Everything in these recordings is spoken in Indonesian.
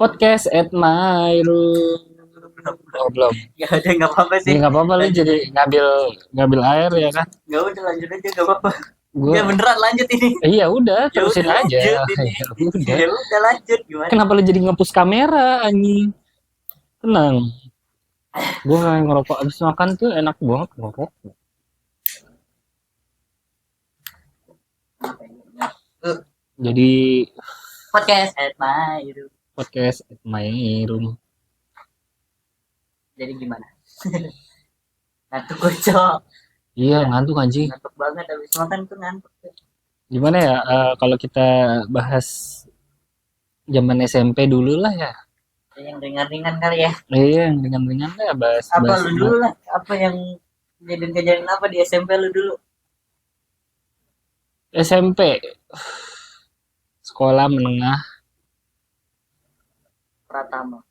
Podcast at my room. Oh, belum. Ya udah nggak apa-apa Ya sih. nggak apa-apa lu jadi ngambil ngambil air ya kan. Nggak udah lanjut aja nggak apa-apa. Gue Ya beneran lanjut ini. iya udah Ya terusin udah aja. lanjut ini. Ya udah. Ya udah lanjut gimana? Kenapa lu jadi ngepus kamera anjing? Tenang. Gue ngerokok abis makan tuh enak banget ngerokok. Jadi Podcast at my room. podcast at my room. Jadi gimana? Ngantuk gue cok. Iya ngantuk anjing. Ngantuk banget habis makan tuh ngantuk. Gimana ya kalau kita bahas zaman SMP dulu lah ya. Yang ringan-ringan kali ya. Iya yang ringan-ringan lah bahas Apa bahas lu dulu lah? Apa yang kejadian-kejadian apa di SMP lu dulu? SMP sekolah menengah. Pratama.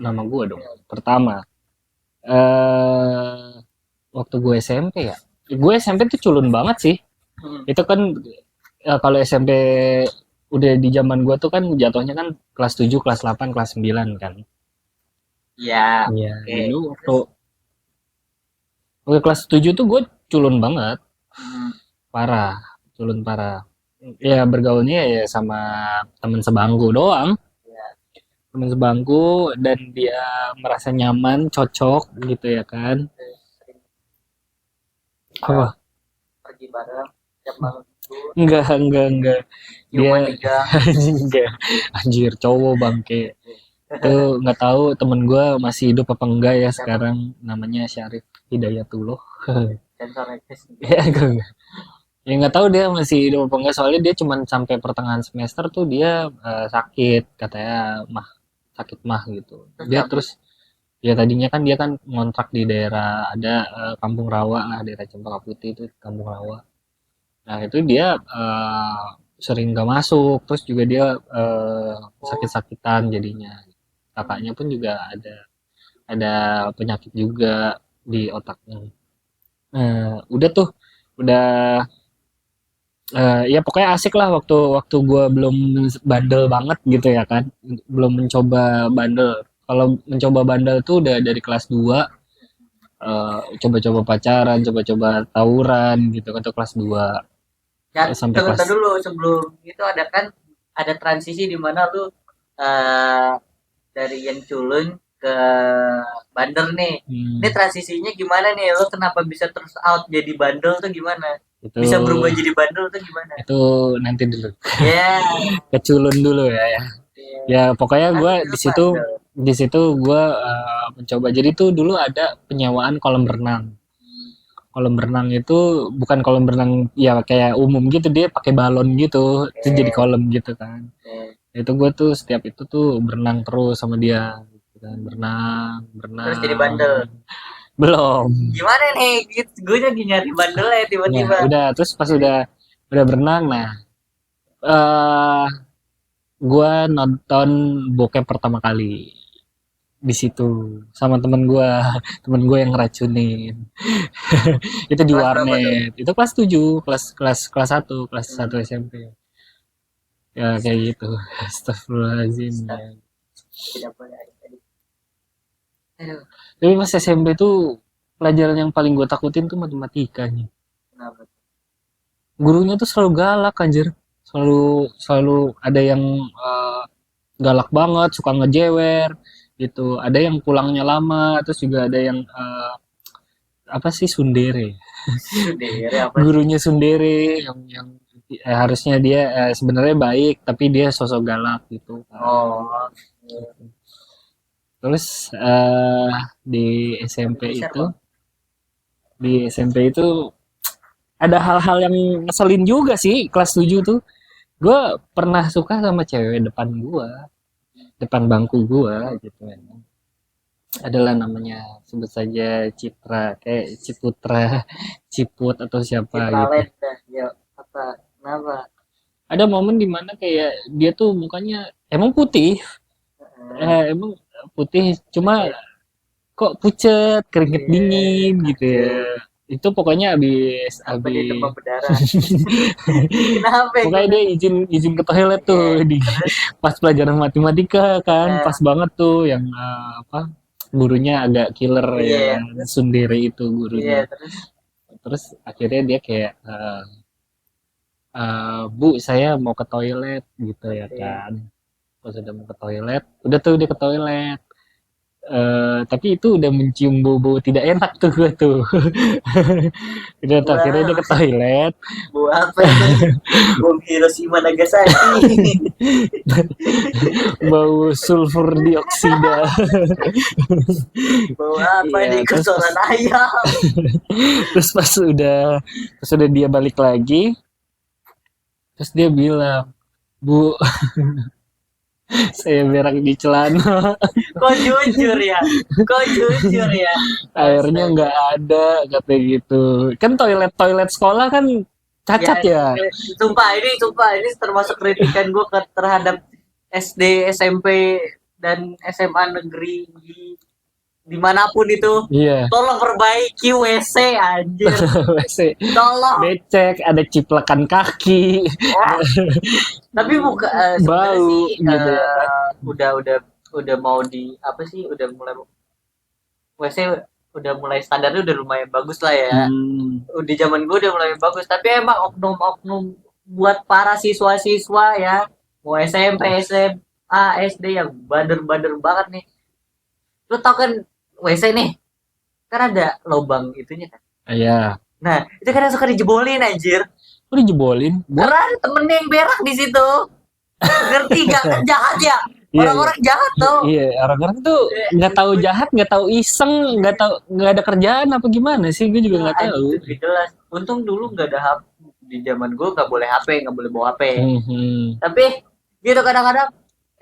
Nama gue dong pertama eh waktu gue SMP ya, gue SMP tuh culun banget sih. Itu kan kalau SMP udah di zaman gue tuh kan jatuhnya kan kelas 7 kelas 8 kelas 9 kan. Iya. Iya Oke. dulu waktu kelas 7 tuh gue culun banget, parah, culun parah. Ya bergaulnya ya sama teman sebangku doang, Ya. teman sebangku, dan dia merasa nyaman cocok gitu ya kan. Sering Apa? pergi bareng tiap malam itu. Enggak dia Ciuman di gang. enggak, anjir cowok bangke itu. Nggak tahu temen gue masih hidup apa enggak ya sekarang, namanya Syarif Hidayatullah. Sensor eksis. Ya enggak. Ya nggak tahu dia masih hidup apa enggak, soalnya dia cuman sampai pertengahan semester tuh dia sakit katanya, mah sakit mah gitu. Dia terus ya tadinya kan dia kan ngontrak di daerah ada Kampung Rawa lah, daerah Cempaka Putih itu Kampung Rawa. Nah itu dia sering gak masuk, terus juga dia sakit-sakitan jadinya. Kakaknya pun juga ada penyakit juga di otaknya. Udah tuh, udah ya pokoknya asik lah waktu waktu gue belum bandel banget gitu ya kan, belum mencoba bandel. Kalau mencoba bandel tuh udah dari kelas 2, coba-coba pacaran, coba-coba tawuran gitu kan tuh kelas 2 Ya, sampai kelas. tunggu dulu sebelum itu ada kan ada transisi di mana lu dari yang culun ke bandel nih. Ini transisinya gimana nih? Lu kenapa bisa terus out jadi bandel tuh gimana? Itu Bisa berubah jadi bandel tuh gimana? itu nanti dulu, Ya, keculun dulu ya. Ya pokoknya kan gue lu bandel. di situ gue mencoba. Jadi tuh dulu ada penyewaan kolam renang. Kolam renang itu bukan kolam renang ya kayak umum gitu, dia pakai balon gitu, itu jadi kolam gitu kan. Itu gue tuh setiap itu tuh berenang terus sama dia gitu kan. Berenang Terus jadi bandel. belum. Gimana nih? Gue lagi nyari bandel ya Ya tiba-tiba. udah, terus pas udah berenang, nah eh gue nonton bokep pertama kali di situ sama temen gue yang ngeracunin. Itu di Kelas berapa tuh? warnet, itu kelas 7, kelas satu SMP. Ya kayak gitu. Astagfirullahaladzim ya. Tidak boleh ada tadi. Aduh, Tapi pas SMP tuh pelajaran yang paling gue takutin tuh matematikanya. kenapa? Gurunya tuh selalu galak anjir, selalu selalu ada yang galak banget, suka ngejewer gitu, ada yang pulangnya lama, terus juga ada yang apa sih, sundere. Sendiri apa sih? Gurunya sundere yang harusnya dia sebenarnya baik tapi dia sosok galak gitu. Oh, Terus di SMP bisa itu kok. di SMP itu ada hal-hal yang ngeselin juga sih. Kelas 7 tuh gue pernah suka sama cewek depan bangku gue gitu kan. Adalah namanya, sebut saja Citra, kayak Ciputra, Ciput atau siapa gitu. Citraland dah. Ya, apa? Kenapa? Ada momen dimana kayak dia tuh mukanya emang putih, emang putih, cuma kok pucet, keringet dingin gitu ya. itu pokoknya Apa dia demam habis berdarah? Kenapa ya pokoknya gue? dia izin izin ke toilet tuh Iya, di terus pas pelajaran matematika kan, pas eh, banget tuh yang apa, gurunya agak killer ya iya, kan, terus sundere itu iya, gurunya. terus Terus akhirnya dia kayak Bu, saya mau ke toilet gitu ya oke. kan. Pas udah mau ke toilet, udah tuh dia ke toilet. Tapi itu udah mencium bau-bau tidak enak tuh gue tuh. Udah tuh akhirnya Wah, dia ke toilet. bau apa itu? Bom Hiroshima Nagasaki. Bau sulfur dioksida. Bau apa Iya, nih? Kotoran ayam. terus pas udah dia balik lagi, terus dia bilang, Bu, saya berak di celana. Kok jujur ya? Kok jujur ya? Airnya Astaga. nggak ada, katanya gitu. Kan toilet sekolah kan Ya, cacat ya. sumpah ini termasuk kritikan gue terhadap SD, SMP, dan SMA negeri dimanapun itu. Iya. Tolong perbaiki WC anjir. WC Tolong. becek, ada ciplakan kaki, Wah, tapi buka sebenarnya bau sih gitu ya kan. udah mau di apa sih? Udah mulai WC udah mulai standarnya udah lumayan bagus lah ya. Hmm, Di zaman gue udah mulai bagus, tapi emang oknum-oknum buat para siswa-siswa ya, mau SMP, SMA, SD yang bader-bader banget nih. Lu tau kan WC nih, kan ada lubang itunya kan. iya. Nah, itu kadang suka dijebolin anjir. Kok dijebolin? Buat? Karena ada temennya yang berak di situ. Ngerti gak? Kan jahat ya. Iya, iya. Orang-orang jahat tuh. Iya, orang-orang tuh nggak tahu jahat, nggak tahu iseng, nggak ada kerjaan apa gimana sih? Gue juga nggak tahu. Itu gak jelas. Untung dulu nggak ada HP. Di zaman gue nggak boleh HP, nggak boleh bawa HP. Hmm, Tapi gitu kadang-kadang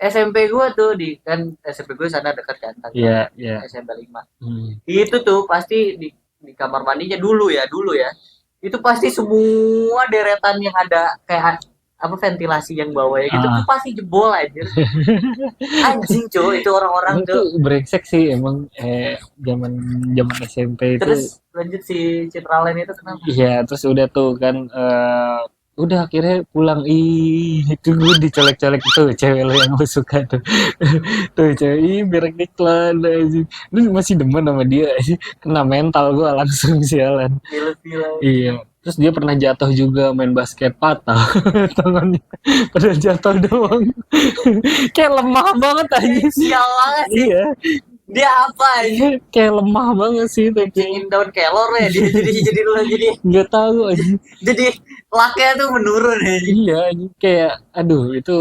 SMP gue tuh kan SMP gue sana dekat kan iya, Tangerang iya. SMP 5. Hmm. Itu tuh pasti di kamar mandinya dulu ya. Itu pasti semua deretan yang ada kayak apa ventilasi yang bawah ya gitu tuh Ah, pasti jebol aja. Anjing cuy itu orang-orang emang tuh. tuh brengsek sih emang zaman zaman SMP itu. Terus lanjut si Citraland itu kenapa? Iya, terus udah tuh kan udah akhirnya pulang. Ih, itu gue dicolek-colek tuh cewek lo yang lo suka tuh. Tuh cewek, ih berak di celana aja. Lu masih demen sama dia aja. Kena mental gue langsung sialan. Film-film. Iya. Terus dia pernah jatuh juga main basket patah tangannya. Padahal jatuh doang. Kayak lemah banget aja sih. Sial banget sih. Iya, Dia apa aja? kayak lemah banget sih tapi Cingin daun kelor ya dia jadi nggak tahu aja. jadi laknya tuh menurun ya. Iya, kayak aduh itu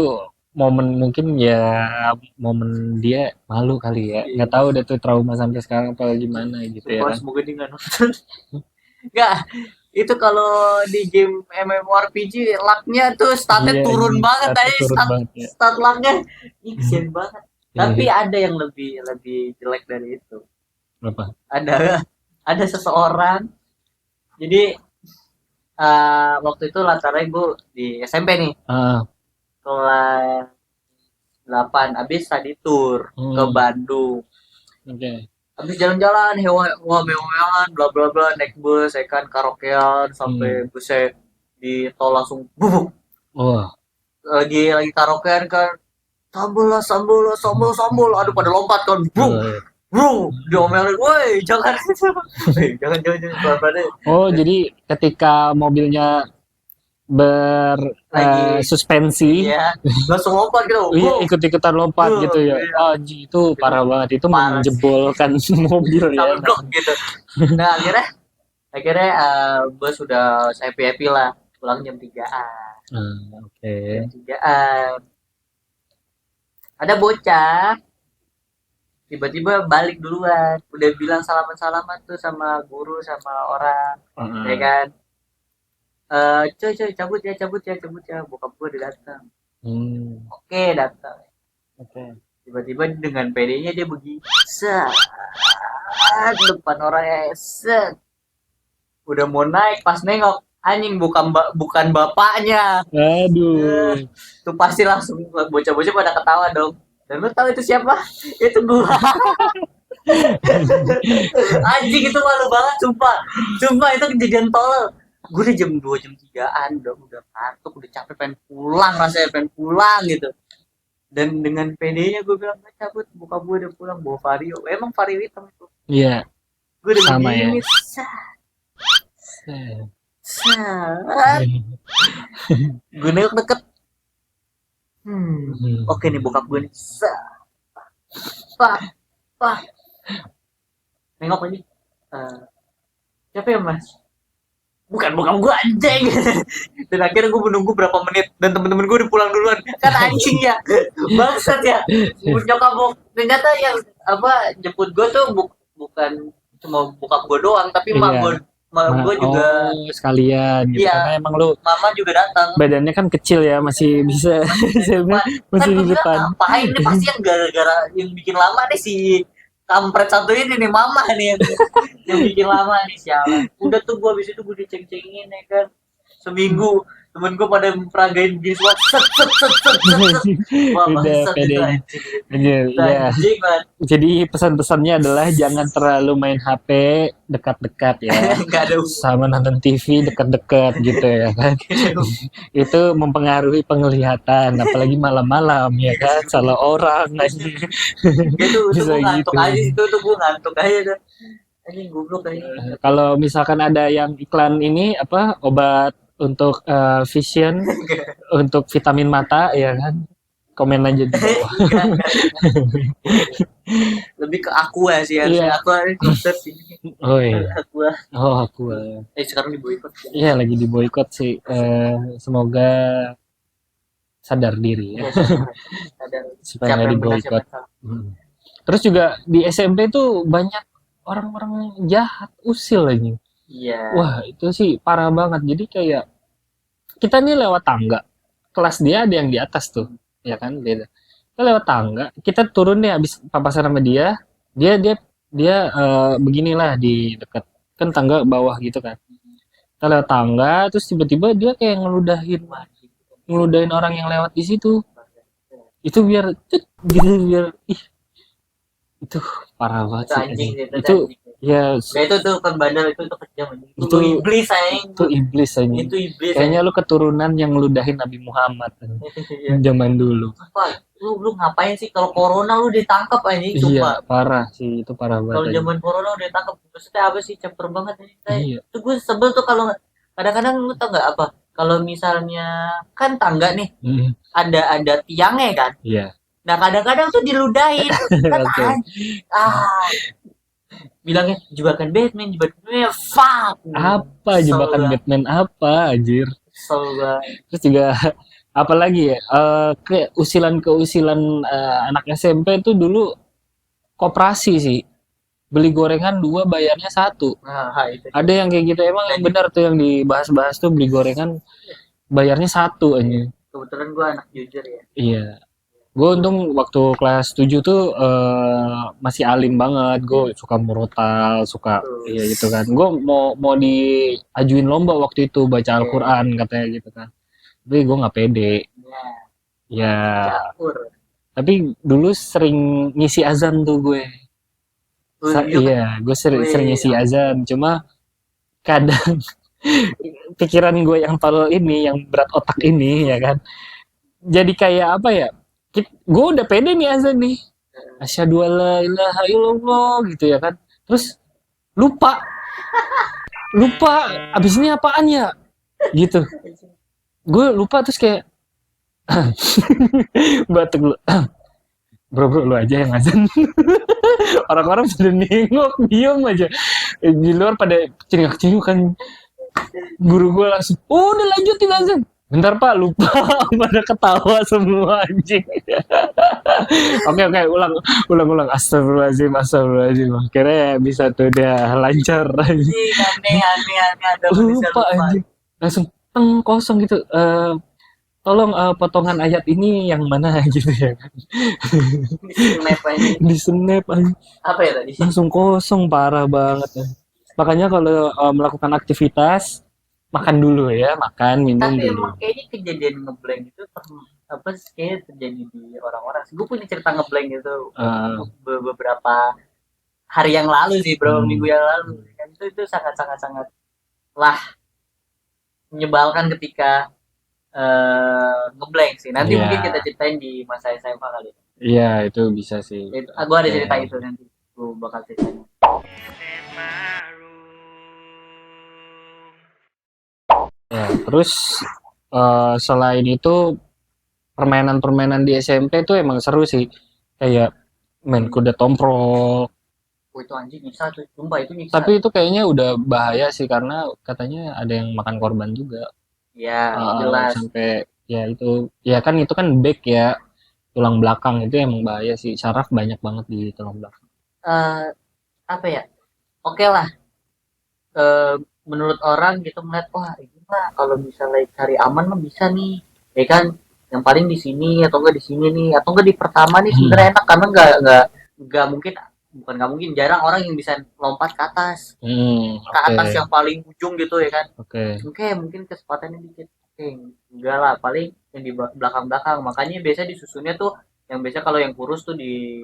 momen mungkin ya momen dia malu kali ya. Nggak tahu deh tuh trauma sampai sekarang apa gimana gitu ya Sumpah kan. semoga dia nggak nonton. Nggak, itu kalau di game MMORPG lucknya tuh statnya Iya, turun ini banget satu aja turun banget ya. stat lucknya. Ih, kesian banget. Tapi Iya, ada yang lebih lebih jelek dari itu. berapa? Ada seseorang. Jadi waktu itu latarnya gue di SMP nih, Ah, kelas 8 habis tadi tour ke hmm, Bandung. oke. Habis jalan-jalan wah mewah bla bla bla naik bus ya kan karaokean sampai Hmm. busnya di tol langsung bubuk Wah, lagi karaokean kan sambul lah sambul lah sambul sambul aduh pada lompat kan bung eh. bung diomelin woi jangan jangan pelan-pelan deh. Oh, jadi ketika mobilnya Lagi bersuspensi, iya langsung lompat gitu iya bung ikut-ikutan lompat gitu ya. iya. Ah, itu Itu parah banget. Itu parah sih menjebolkan mobil ya. sampai blok gitu. Nah akhirnya bos sudah happy happy lah pulang jam 3-an. Oke. Jam 3-an ada bocah tiba-tiba balik duluan udah bilang salaman-salaman tuh sama guru sama orang ya Heeh. kan coy coy cabut ya bokap gue udah datang. Hmm, Oke datang oke. tiba-tiba dengan pedenya dia begini set depan orangnya set udah mau naik pas nengok anjing bukan bapaknya. Aduh. Tuh pasti langsung bocah-bocah pada ketawa dong dan lu tahu itu siapa itu gua. Anjing itu malu banget, sumpah. Sumpah itu kejadian tolol. Gue udah jam 2 jam 3-an, udah ngantuk, udah capek, pengen pulang, rasanya pengen pulang gitu. Dan dengan PD-nya gue bilang, "Nggak cabut, buka gue udah pulang, bawa Vario." Emang Vario hitam itu. Iya, Gue udah sama ya. begini, sat. Gue nengok deket. Oke nih bokap gue nih. Pak, pak. Nengok aja. Siapa ya mas? Bukan bokap gue, anjing. Dan akhirnya gue menunggu berapa menit dan temen-temen gue udah pulang duluan, kan anjing ya, bangsat ya. Nyokap ternyata yang apa jemput gue tuh bukan cuma bokap gue doang, tapi mak Iya. gue gue juga. Oh, sekalian gitu. Iya, Karena emang lu mama juga datang. badannya kan kecil ya, masih bisa Depan. masih Kan di gue bilang depan. ngapain nih, pasti yang gara-gara yang bikin lama nih si kampret satu ini nih, mama nih yang bikin lama nih, sialan. Udah tuh gue habis itu gue diceng-cengin ya kan, seminggu temen gue pada peragain begini semua, set set set set set. Wah Udah bangsat itu pedenya. anjing. Anjir, Itu ya. anjing banget. Jadi pesan-pesannya adalah jangan terlalu main HP dekat-dekat ya. Gak ada Sama nonton TV dekat-dekat gitu ya kan. Itu mempengaruhi penglihatan, apalagi malam-malam ya kan. Salah orang anjing. itu Bisa gue ngantuk gitu. aja, itu tuh gue ngantuk aja tuh. Anjing goblok aja. Kalau misalkan ada yang iklan ini apa obat untuk vision, untuk vitamin mata ya kan, komen aja di bawah. Lebih ke Aqua sih harusnya. Iya. Aqua ini konser sih. Oh iya. Aqua. Oh aku. Sekarang di boykot. Iya lagi di boykot sih. Semoga sadar diri ya Ada supaya siapa nggak di yang benar siapa boykot. yang salah. Terus juga di SMP tuh banyak orang-orang jahat usil lagi. Iya. Wah itu sih parah banget. Jadi kayak kita nih lewat tangga, kelas dia ada yang di atas tuh, ya kan beda. Kita lewat tangga, kita turun nih habis papasan sama dia, dia beginilah di dekat kan tangga bawah gitu kan. Kita lewat tangga, terus tiba-tiba dia kayak ngeludahin orang yang lewat di situ. Itu biar gitu biar itu parah banget Itu sih. anjing sih, Itu anjing. ya Nah, itu tuh kan bandel itu kejam anjing. Itu Itu- iblis anjing. itu iblis aja. Itu iblis. Kayaknya lu keturunan yang ngeludahin Nabi Muhammad Iya. zaman dulu. Apa? Lu ngapain sih kalau corona lu ditangkap anjing, Iya, sumpah. parah sih, itu parah Kalau banget. zaman corona udah ditangkap, maksudnya apa sih, caper banget anjing. Iya. Itu gue sebel tuh kalau kadang-kadang lu tau nggak apa? Kalau misalnya kan tangga nih, Hmm, ada tiangnya kan. iya. Nah kadang-kadang tuh diludahin kan Betul. bilangnya jebakan Batman, fuck. Apa jebakan Batman apa anjir? Kesel banget. Terus juga apalagi ya? Kayak usilan-keusilan anak SMP tuh dulu koperasi sih. Beli gorengan 2 bayarnya 1. Nah, itu. Ada yang kayak gitu emang yang benar tuh yang dibahas-bahas tuh beli gorengan bayarnya 1 aja. Kebetulan gue anak jujur ya. Iya. Gue untung waktu kelas 7 tuh masih alim banget. Gue suka murotal, suka iya gitu kan. Gue mau diajuin lomba waktu itu baca Al-Qur'an katanya gitu kan. Tapi gue nggak pede. Ya. Campur. Tapi dulu sering ngisi azan tuh gue. Iya, gue sering ngisi azan. Cuma kadang pikiran gue yang tolol ini, yang berat otak ini ya kan. Jadi kayak apa ya? Gue udah pede nih azan nih. Asyhadu alla ilaha illallah gitu ya kan. Terus lupa abis ini apaan ya? Gitu. Gue lupa terus kayak batuk lu. Bro lu aja yang azan. Orang-orang pada nengok diem aja di luar pada cengak-cengok kan. Guru gue langsung udah lanjutin azan. Bentar pak lupa. Pada ketawa semua anjing. Oke ulang astagfirullahaladzim akhirnya bisa tuh dia lancar aneh lupa anjing langsung kosong gitu. Tolong potongan ayat ini yang mana gitu ya kan. Di snap aja. Apa ya tadi? Langsung kosong parah banget ya. Makanya kalau melakukan aktivitas makan dulu ya, minum tapi dulu. Emang kayaknya kejadian ngeblank itu apa kayak terjadi di orang-orang. Gue punya cerita ngeblank itu beberapa hari yang lalu sih bro, Hmm. minggu yang lalu kan itu sangat lah menyebalkan ketika ngeblank sih. Nanti Iya. mungkin kita ceritain di masa SMA kali. Iya, itu bisa sih. Itu, gua ada Oke. cerita itu nanti. Gua bakal ceritain. Ya, terus selain itu permainan-permainan di SMP itu emang seru sih. Kayak main kuda tomprol. Oh, itu anjing nyiksa tuh. Sumpah itu nyiksa. Tapi itu kayaknya udah bahaya sih karena katanya ada yang makan korban juga. Ya, jelas. Sampai ya itu kan back ya, tulang belakang itu emang bahaya sih. Saraf banyak banget di tulang belakang. Eh apa ya? Oke lah. Eh menurut orang gitu ngeliat wah ini mah kalau misalnya cari aman mah bisa nih. Ya kan yang paling di sini atau enggak di sini nih atau enggak di pertama nih sebenarnya enak karena enggak mungkin bukan nggak mungkin jarang orang yang bisa lompat ke atas ke atas Oke. yang paling ujung gitu ya kan. Oke. Oke, mungkin kesempatannya dikit. Oke, enggak lah, paling yang di belakang-belakang. Makanya biasa disusunnya tuh yang biasa kalau yang kurus tuh di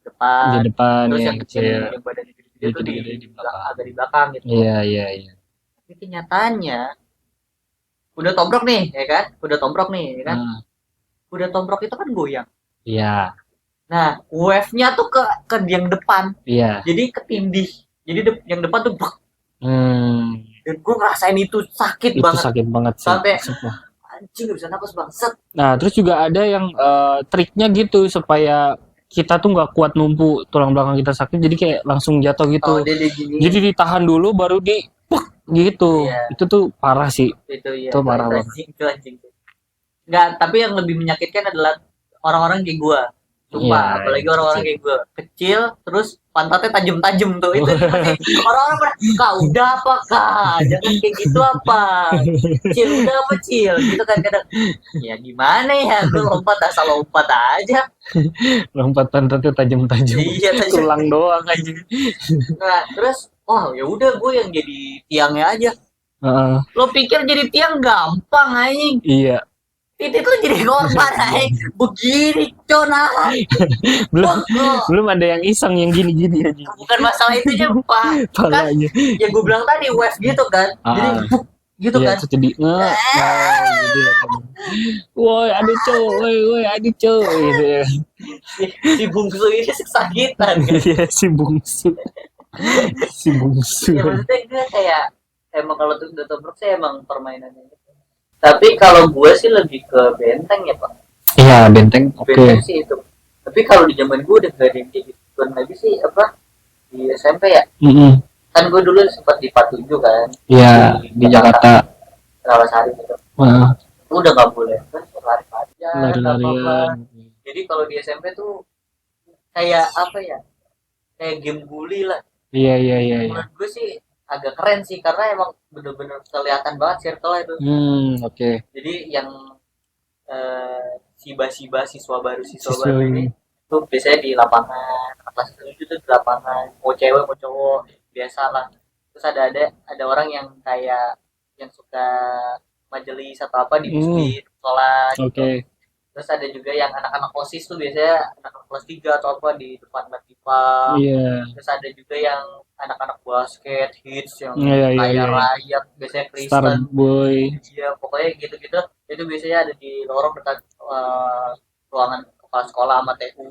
Di depan, depan terus yang kecil, yang badannya gede-gede yang tuh di gede-gede di belakang. agak di belakang gitu. Iya, iya, iya. Tapi kenyataannya udah tombrok nih, ya kan? Udah tombrok nih, ya kan? Nah, Udah tombrok itu kan goyang. iya, Nah, wave-nya tuh ke yang depan. iya. Jadi ketindih. Jadi yang depan tuh bruk. Hmm, Dan gue ngerasain itu sakit itu banget. sakit banget sih. Sampai Sumpah. anjing gak bisa napas bang. Set. Nah, terus juga ada yang triknya gitu supaya kita tuh nggak kuat numpuk tulang belakang kita sakit, jadi kayak langsung jatuh gitu. Oh, dia gini. Jadi ditahan dulu baru di puk, gitu. Iya. Itu tuh parah sih. Itu ya. Itu parah banget. Itu anjing. Enggak, tapi yang lebih menyakitkan adalah orang-orang kayak gua. Sumpah, Iya, apalagi yang orang-orang kecil. kayak gua. Kecil, terus pantatnya tajam-tajam tuh. Itu pasti orang-orang pada, "Kak, udah apa, Kak? Jangan kayak gitu apa? Cil, udah apa, Cil?" Gitu kan kadang. Ya gimana ya, gua lompat asal lompat aja. Lompat pantatnya tajam-tajam. Iya, tajam. Tulang doang aja. Nah, terus ya udah gue yang jadi tiangnya aja. Heeh, Lo pikir jadi tiang gampang anjing? iya. Titik lo jadi korban anjing. Begini, Cona. Belum ada yang iseng yang gini-gini aja. Bukan masalah itu aja, Pak. Kan Palanya. yang gue bilang tadi wave gitu kan. Jadi buk, gitu Iya, kan. terus jadi gitu ya. Woi, aduh cow, woi, aduh cow gitu ya. Si bungsu ini kesakitan kan. Iya, si bungsu. Si bungsu. Ya maksudnya gue kayak emang kalau tuh udah tobruk sih emang permainannya gitu. Tapi kalau gue sih lebih ke benteng ya, Pak. Iya, benteng. Oke. Benteng sih itu. Tapi kalau di zaman gue udah gak ada yang kayak gitu lagi sih apa di SMP ya. Kan gue dulu sempat di 47 kan. Iya, di Jakarta. Rawasari gitu. Itu udah gak boleh kan lari-larian. Lari-larian. Jadi kalau di SMP tuh kayak apa ya? Kayak game bully lah. Iya. Menurut gue sih agak keren sih karena emang bener-bener kelihatan banget circle itu. Oke. Jadi yang siswa baru ini tuh biasanya di lapangan kelas 7 tuh di lapangan mau cewek mau cowok biasa lah. Terus ada orang yang kayak yang suka majelis atau apa di masjid sholat gitu. Oke. Terus ada juga yang anak-anak OSIS tuh biasanya anak-anak kelas 3 atau apa di depan Latifa. Iya. Terus ada juga yang anak-anak basket hits yang Iya. kayak rakyat biasanya Kristen. Starboy. Iya, pokoknya gitu-gitu. Itu biasanya ada di lorong dekat ruangan kepala sekolah sama TU.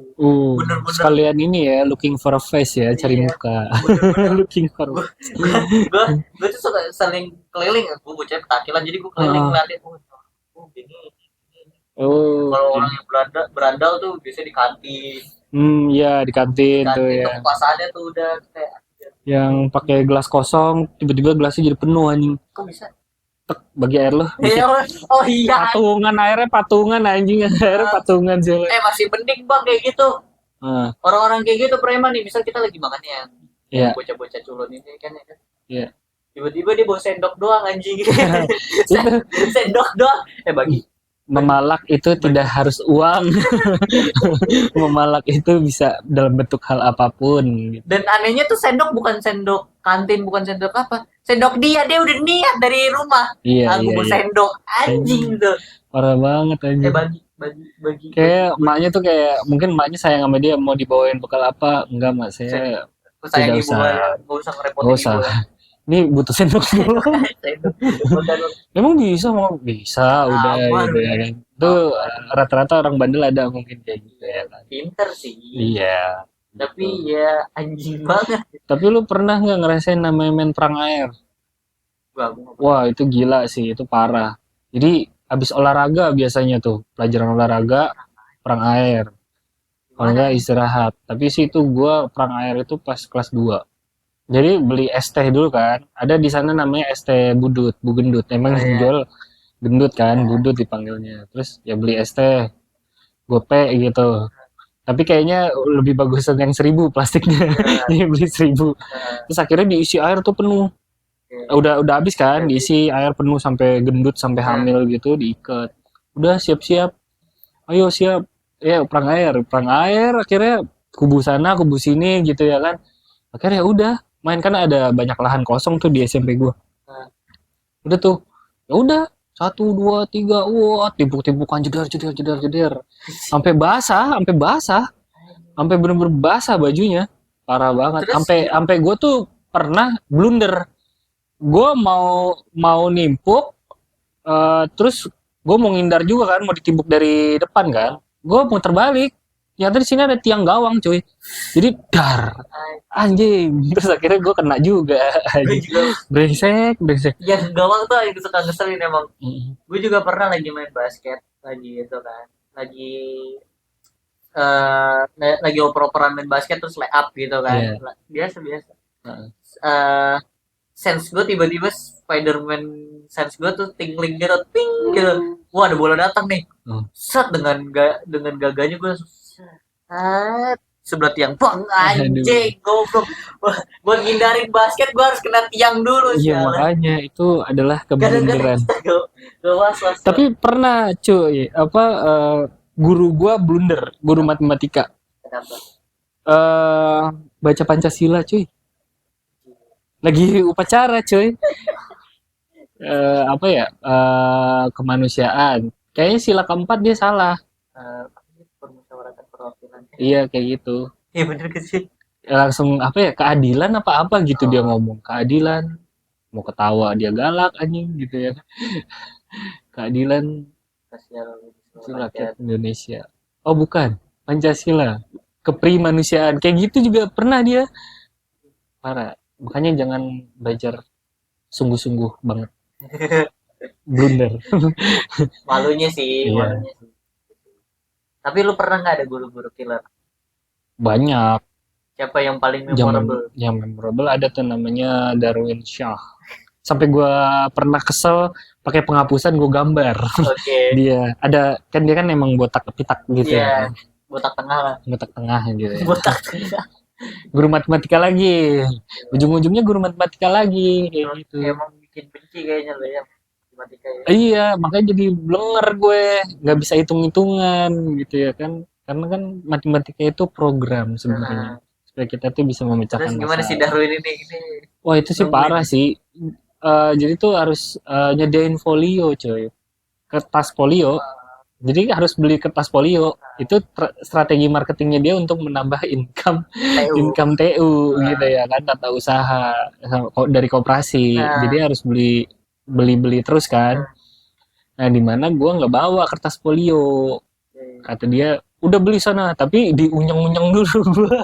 Bener-bener. Sekalian ini ya, looking for a face ya, cari muka. Bener-bener. Looking for a face. gue tuh suka saling keliling, gue bocah petakilan jadi gue keliling ngeliatin ini. Kalau orang yang berandal tuh biasanya di kantin. Iya, di kantin tuh ya. Tuh pasannya tuh udah kayak yang pakai gelas kosong, tiba-tiba gelasnya jadi penuh anjing. Kok bisa? Tek, bagi air lo. Oh iya. Patungan anjing, airnya patungan sih. Masih penting bang kayak gitu. Orang-orang kayak gitu preman nih, misal kita lagi makan yang bocah-bocah culun ini kan ya kan. Iya. Tiba-tiba dia bawa sendok doang anjing. Sendok doang. Bagi. Memalak itu tidak harus uang. Memalak itu bisa dalam bentuk hal apapun. Gitu. Dan anehnya tuh sendok bukan sendok kantin, bukan sendok apa. Sendok dia udah niat dari rumah. Iya. Aku mau sendok anjing tuh. Parah banget anjing. bagi Kayak emaknya tuh kayak mungkin emaknya sayang sama dia mau dibawain bekal apa? Enggak, Mak. saya Saya sayang tidak ibu usah. aja, nggak usah Enggak ngerepotin usah. ibu ya. Ini butuh sendok dulu. Sendok, makan Emang bisa mau bisa udah aman gitu ya udah kan. Itu aman. rata-rata orang bandel ada mungkin kayak gitu Iya, ya kan. pinter sih, Iya, tapi gitu. ya anjing banget. Tapi lu pernah nggak ngerasain namanya main perang air? Gua nggak pernah. Wah, itu gila sih, itu parah. Jadi habis olahraga biasanya tuh, pelajaran olahraga, perang air. Kalau Gimana nggak nih? istirahat. Tapi sih itu gua perang air itu pas kelas 2. Jadi beli es teh dulu kan. Ada di sana namanya es teh budut, bu gendut. Emang Oh yang ya, jual gendut kan, ya. budut dipanggilnya. Terus ya beli es teh, gope gitu. Tapi kayaknya lebih bagus yang 1.000 plastiknya. Ya, Jadi beli 1.000. ya, Terus akhirnya diisi air tuh penuh. ya. Udah habis kan, Jadi, diisi air penuh sampai gendut sampai ya, hamil gitu, diikat. Udah siap-siap. Ayo siap. Ya perang air, perang air. Akhirnya kubu sana, kubu sini gitu ya kan. Akhirnya ya udah, main kan ada banyak lahan kosong tuh di SMP gua. ya. Udah tuh, ya udah, satu dua tiga, wah timpuk-timpukan jedar jedar jedar jedar, sampai basah, sampai bener-bener basah bajunya, parah banget. Terus Sampai sampai gue tuh pernah blunder, gue mau nimpuk, terus gue mau ngindar juga kan, mau ditimpuk dari depan kan, gue mau terbalik. Ternyata di sini ada tiang gawang cuy, jadi dar anjing, terus akhirnya gue kena juga gue anjing. juga Brengsek brengsek. yang gawang tuh yang suka ngeselin emang. Mm. Gue juga pernah lagi main basket lagi itu kan, lagi lagi oper-operan main basket terus lay up gitu kan. Iya. Biasa biasa. Heeh. Eh sense gue tiba-tiba Spiderman sense gue tuh tingling gitu, ting gitu. Wah ada bola datang nih. Hmm. Set dengan gagahnya gue set sebelah tiang, bang Aduh. anjing goblok. Wah, buat ngindarin basket gue harus kena tiang dulu Iya sialan. makanya itu adalah Gara-gara keblunderan. kita gak was-was. Tapi pernah cuy, apa guru gua blunder, guru matematika. Kenapa? eh Baca Pancasila cuy. Lagi upacara cuy. Apa ya? Kemanusiaan. Kayaknya sila keempat dia salah. Eh, permusyawaratan perwakilan. Iya kayak gitu. Iya bener ke sih. Langsung apa ya? Keadilan apa-apa gitu dia Oh, ngomong. Keadilan. Mau ketawa dia galak anjing gitu ya. Keadilan sosial itu rakyat rakyat. Indonesia. Oh bukan, Pancasila. Keprimanusiaan. Kayak gitu juga pernah dia. Parah. Makanya jangan belajar sungguh-sungguh banget. Blunder. Malunya sih, Iya. malunya sih. Tapi lu pernah nggak ada guru-guru killer? Banyak. Siapa yang paling Zaman memorable? yang memorable ada tuh namanya Darwin Shah. Sampai gua pernah kesel pakai penghapusan gue gambar. Oke. Dia ada kan dia kan emang botak pitak gitu Iya, ya. botak tengah lah. Botak tengah gitu ya. Botak tengah. Guru matematika lagi. Ujung-ujungnya guru matematika lagi kayak gitu. Emang bikin benci kayaknya lo ya matematika ya. Iya, makanya jadi blenger gue, nggak bisa hitung-hitungan gitu ya kan. Karena kan matematika itu program sebenarnya. Nah, Supaya kita tuh bisa terus memecahkan gimana sih masalah. Darwin ini Wah, itu sih nungguin parah sih. Jadi tuh harus nyediain folio, coy. Kertas folio. Jadi harus beli kertas folio. Itu strategi marketingnya dia untuk menambah income TU. income TU gitu ya kan, tata usaha dari koperasi. Jadi Nah, harus beli terus kan. Nah, di mana gue nggak bawa kertas folio. Kata dia, udah beli sana, tapi diunyeng-unyeng dulu gue.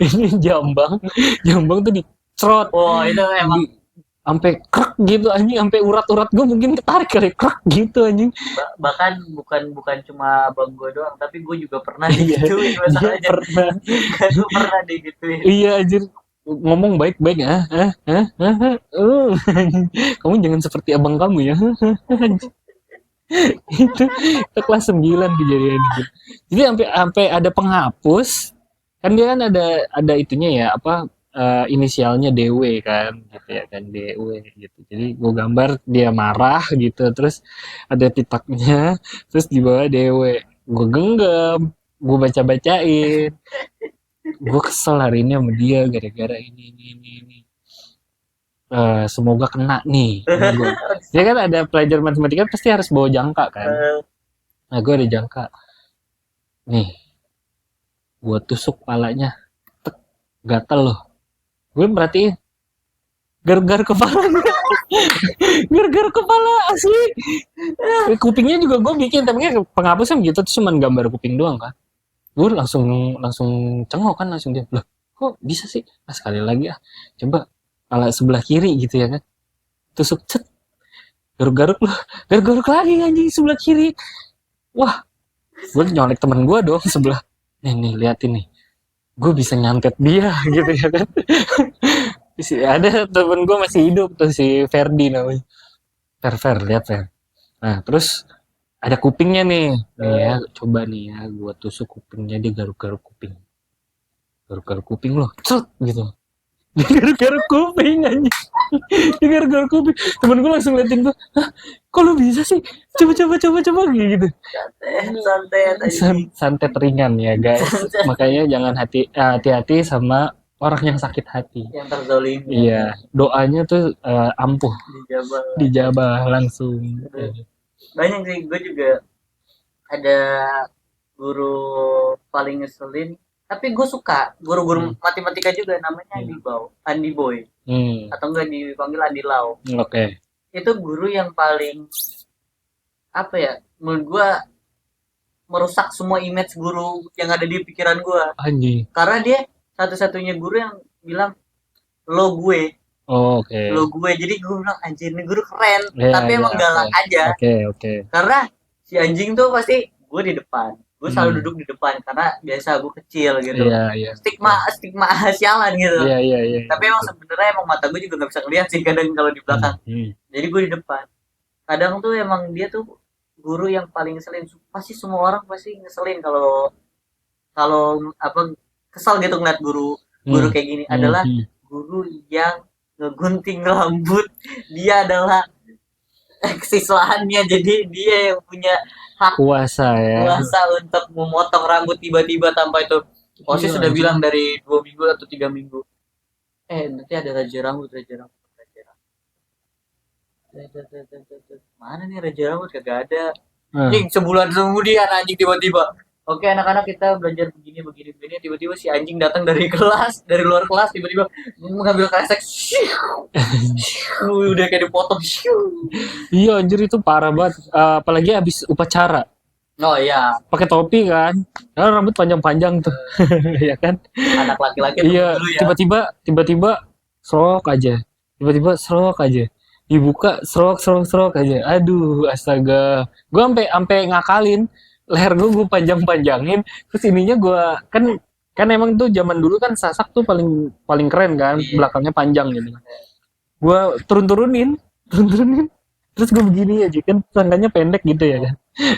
Ini Jambang, Jambang tuh dicrot, oh itu emang di, sampai krek gitu anjing, sampai urat-urat gue mungkin ketarik kali krek gitu anjing. bahkan bukan bukan cuma abang gue doang, tapi gue juga pernah Iya, digituin dia masalahnya. pernah, Kan gue pernah digituin. iya anjir, ngomong baik-baik kamu jangan seperti abang kamu ya. Itu kelas 9 kejadian itu. Jadi sampai sampai ada penghapus, kan dia kan ada itunya ya apa, inisialnya DW kan gitu ya kan, DW gitu. Jadi gue gambar dia marah gitu, terus ada pitaknya, terus di bawah DW. Gue genggam, gue baca-bacain. Gue kesel hari ini sama dia gara-gara ini. Semoga kena nih. Dia kan ada pelajaran matematika pasti harus bawa jangka kan. Nah gue ada jangka nih, gue tusuk palanya, tek, gatel loh. Gue merhatiin gar-gar kepalanya, gar-gar kepala asli. Kupingnya juga gue bikin, tapi kan penghapusnya gitu tuh cuman gambar kuping doang kan. Gue langsung langsung cengok kan, langsung dia loh kok bisa sih. Nah, sekali lagi coba pala sebelah kiri gitu ya kan, tusuk cet, garuk-garuk loh, garuk-garuk lagi anjing sebelah kiri. Wah, gue nyolek temen gue dong sebelah, nih liatin nih, gue bisa nyantet dia gitu ya kan. Ada temen gue masih hidup tuh, si Ferdi namanya, Fer lihat Fer. Nah terus ada kupingnya nih ya, coba nih ya gue tusuk kupingnya, dia garuk-garuk kuping, garuk-garuk kuping loh cet gitu. Dia garuk-garuk kuping aja, dia garuk-garuk kuping. Temen gue langsung liatin gue, hah kok lu bisa sih, coba gitu. Santet ringan ya guys, makanya jangan hati-hati sama orang yang sakit hati. Yang terzolimi. Iya, doanya tuh ampuh, dijabah langsung. Banyak sih, gue juga ada guru paling ngeselin, tapi gue suka guru-guru matematika juga, namanya Andi Boy, atau enggak dipanggil Andi Lau. Oke. Itu guru yang paling apa ya, menurut gue merusak semua image guru yang ada di pikiran gue. Anjing. Karena dia satu-satunya guru yang bilang lo gue. Oh, oke. Lo gue, jadi gue bilang anjir ini guru keren, tapi emang galak aja. Oke. Karena si anjing tuh pasti gue di depan, gue selalu duduk di depan karena biasa gue kecil gitu. Iya. Stigma sialan gitu. Iya. Tapi emang sebenarnya emang mata gue juga nggak bisa ngeliat sih kadang kalau di belakang. Jadi gue di depan. Kadang tuh emang dia tuh guru yang paling ngeselin. Pasti semua orang pasti ngeselin kalau apa kesal gitu ngeliat guru kayak gini. Adalah guru yang ngegunting rambut. Dia adalah siswaannya, jadi dia yang punya hak kuasa untuk memotong rambut tiba-tiba tanpa itu. Osis sudah bilang dari 2 minggu atau 3 minggu. Nanti ada raja rambut. Mana nih raja rambut, kagak ada. Anjing sebulan kemudian anjing tiba-tiba. Oke anak-anak kita belajar begini, tiba-tiba si anjing datang dari luar kelas, tiba-tiba mengambil kresek. Udah kayak dipotong. Iya anjir itu parah banget, apalagi abis upacara. Oh iya. Pakai topi kan, karena rambut panjang-panjang tuh, ya kan. Anak laki-laki iya, dulu ya. Tiba-tiba serok aja, dibuka serok aja. Aduh, astaga. Gue sampai ngakalin leher gue panjangin, terus ininya gue kan emang tuh zaman dulu kan sasak tuh paling keren kan, belakangnya panjang gitu. Gue turunin, terus gue begini aja kan, tangannya pendek gitu ya kan.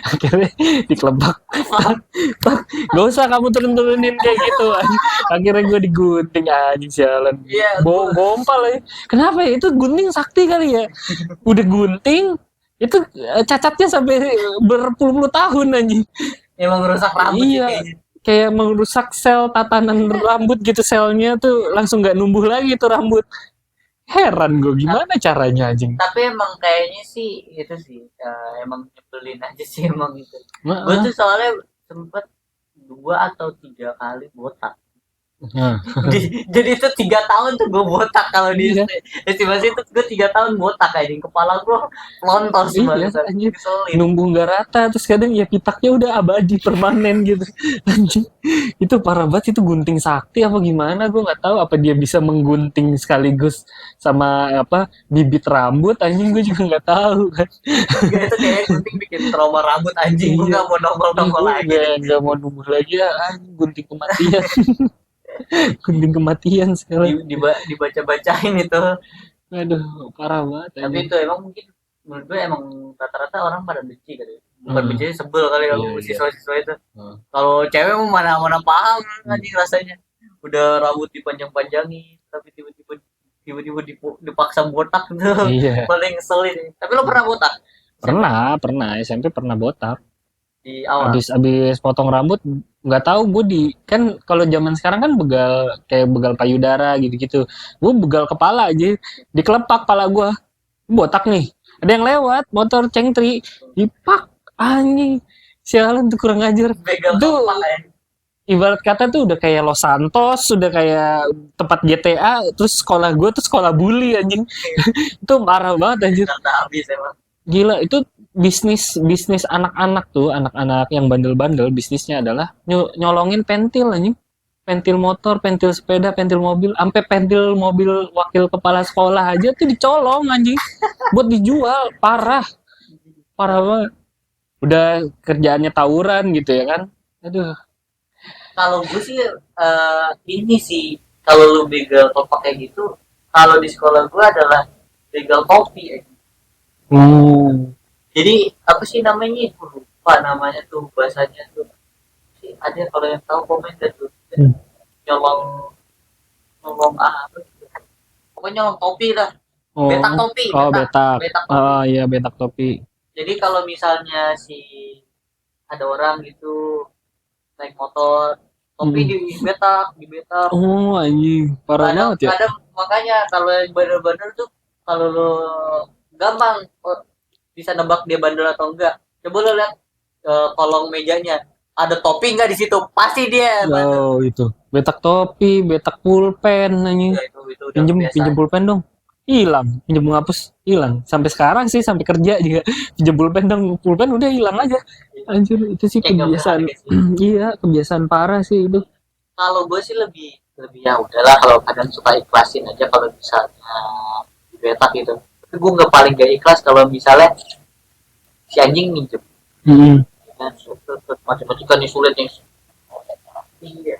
Akhirnya dikelebak. Gak usah kamu turunin kayak gitu. Akhirnya gue digunting anjing sialan. Gompal ya. Kenapa ya? Itu gunting sakti kali ya. Udah gunting itu cacatnya sampai berpuluh-puluh tahun anjing. Emang merusak rambut. Iya. Kayak merusak sel tatanan rambut gitu, selnya tuh langsung nggak numbuh lagi tuh rambut. Heran gue gimana caranya anjing. Tapi emang kayaknya sih itu sih emang nyebelin aja sih emang itu. Gue tuh soalnya sempet 2 atau 3 kali botak. Jadi itu 3 tahun tuh gue botak kalau di estimasi itu gue 3 tahun botak aja, kepala gue lontor semua. Anjing numbuh nggak rata, terus kadang ya pitaknya udah abadi permanen gitu. Anjing itu parah banget, itu gunting sakti apa gimana gue nggak tahu, apa dia bisa menggunting sekaligus sama apa bibit rambut, anjing gue juga nggak tahu kan. Itu kayak gunting bikin trauma rambut anjing. Gue nggak mau nongol lagi, nggak mau numbuh lagi ya anjing, gunting kematian. Gunting kematian sekali. Dibaca-bacain itu. Aduh, parah banget. Tapi itu emang mungkin menurut gue emang rata-rata orang pada benci kali. Bukan benci, sebel kali kalau siswa-siswa itu. Kalau cewek mana paham anjing rasanya. Udah rambut dipanjang-panjangin, tapi tiba-tiba dipaksa botak tuh. Paling ngeselin. Tapi lo pernah botak? Pernah. SMP pernah botak. Di awal. Abis potong rambut, nggak tahu gue kan kalau zaman sekarang kan begal payudara gitu-gitu. Gue begal kepala aja, dikelepak kepala gue, botak nih. Ada yang lewat motor cengtri, dipak anjing. Sialan tuh kurang ajar. begal Itu kompak ya. ibarat kata tuh udah kayak Los Santos, sudah kayak tempat GTA, terus sekolah gue tuh sekolah bully anjing. Itu parah banget anjir. Nggak habis emang. Gila, itu bisnis bisnis anak-anak tuh, anak-anak yang bandel-bandel bisnisnya adalah nyolongin pentil anjing. Pentil motor, pentil sepeda, pentil mobil, sampai pentil mobil wakil kepala sekolah aja tuh dicolong anjing. Buat dijual, parah. Parah banget. Udah kerjaannya tawuran gitu ya kan. Aduh. Kalau gue sih ini sih, kalau lu begal kompak kayak gitu, kalau di sekolah gue adalah begal kopi ya. Jadi apa sih namanya? Gue lupa namanya tuh, bahasanya tuh. Ada kalau yang tahu komen deh tuh. Hmm. Nyolong nyolong apa gitu. Pokoknya nyolong topi lah. Oh, Betak topi, oh betak. betak. Betak topi. Oh iya betak topi. Jadi kalau misalnya si ada orang gitu naik motor, topi di betak. Oh anjing, parah Kadang banget ya. kadang makanya kalau yang bandel-bandel tuh, kalau lo gampang bisa nebak dia bandel atau enggak. Coba lo lihat kolong mejanya, ada topi nggak di situ, pasti dia bandel. Oh itu, betak topi, betak pulpen anjing. Ya, itu udah Pinjem kebiasaan. pinjem pulpen dong. Hilang, pinjem menghapus hilang. Sampai sekarang sih sampai kerja juga pinjem pulpen dong, pulpen udah hilang aja. Anjir, itu sih Kayak nggak kebiasaan. berharga sih. Iya, kebiasaan parah sih itu. Kalau gue sih lebih lebih ya udahlah, kalau kadang suka ikhlasin aja kalau misalnya di betak gitu. Tapi gue nggak paling gak ikhlas kalau misalnya si anjing minjem. Hmm. Ya, macam-macam kan nih sulit yang iya.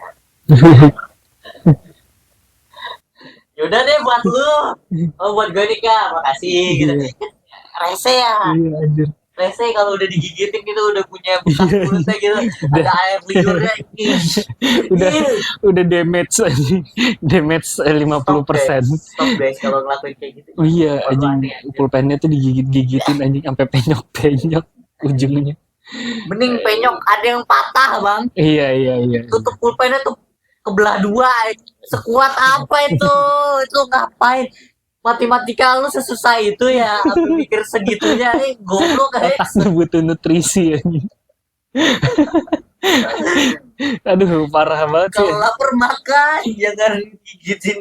Yaudah deh buat lu. Oh buat gue nih kak, makasih gitu. Iya, Rese ya. iya anjir. Rese kalau udah digigitin gitu udah punya bekas kulitnya gitu. Ada air liurnya. Udah udah damage anjing. Damage 50%. Stop guys kalau ngelakuin kayak gitu. Oh iya anjing, Aneh, anjir. pulpennya tuh digigit-gigitin anjing sampai penyok-penyok ujungnya. Mending penyok ada yang patah bang. Iya iya iya. Tutup pulpennya tuh kebelah dua. Sekuat apa itu? Itu ngapain? Matematika lu sesusah itu ya? Apa mikir segitunya? Goblok guys. Otak tuh butuh nutrisi anjing. Aduh, parah banget sih. Kalau lapar makan, jangan gigitin.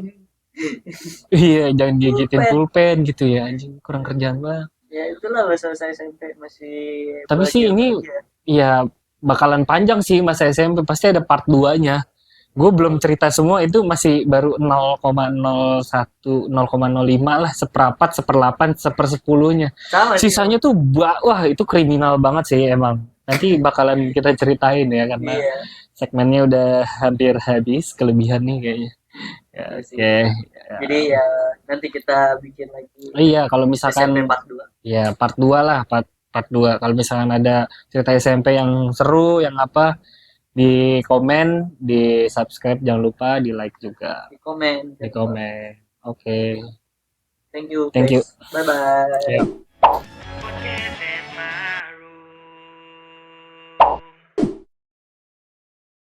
Iya, jangan gigitin pulpen gitu ya anjing, kurang kerjaan banget. Ya itulah masa-masa SMP masih. Tapi sih ini belajar. ya bakalan panjang sih masa SMP, pasti ada part 2-nya. Gue belum cerita semua, itu masih baru 0,01 0,05 lah, seperempat, seperlapan, sepersepuluhnya. Sama sih. Sisanya tuh wah itu kriminal banget sih emang. Nanti bakalan kita ceritain ya karena Iya. segmennya udah hampir habis, kelebihan nih kayaknya. Ya, Iya sih. oke. Jadi ya nanti kita bikin lagi Iya, kalau misalkan SMP part 2. ya part 2 lah, part 2. Kalau misalkan ada cerita SMP yang seru, yang apa, di komen, di subscribe, jangan lupa di like juga, Di komen. di komen. Oke. Thank you. Thank you. Bye bye. Ya.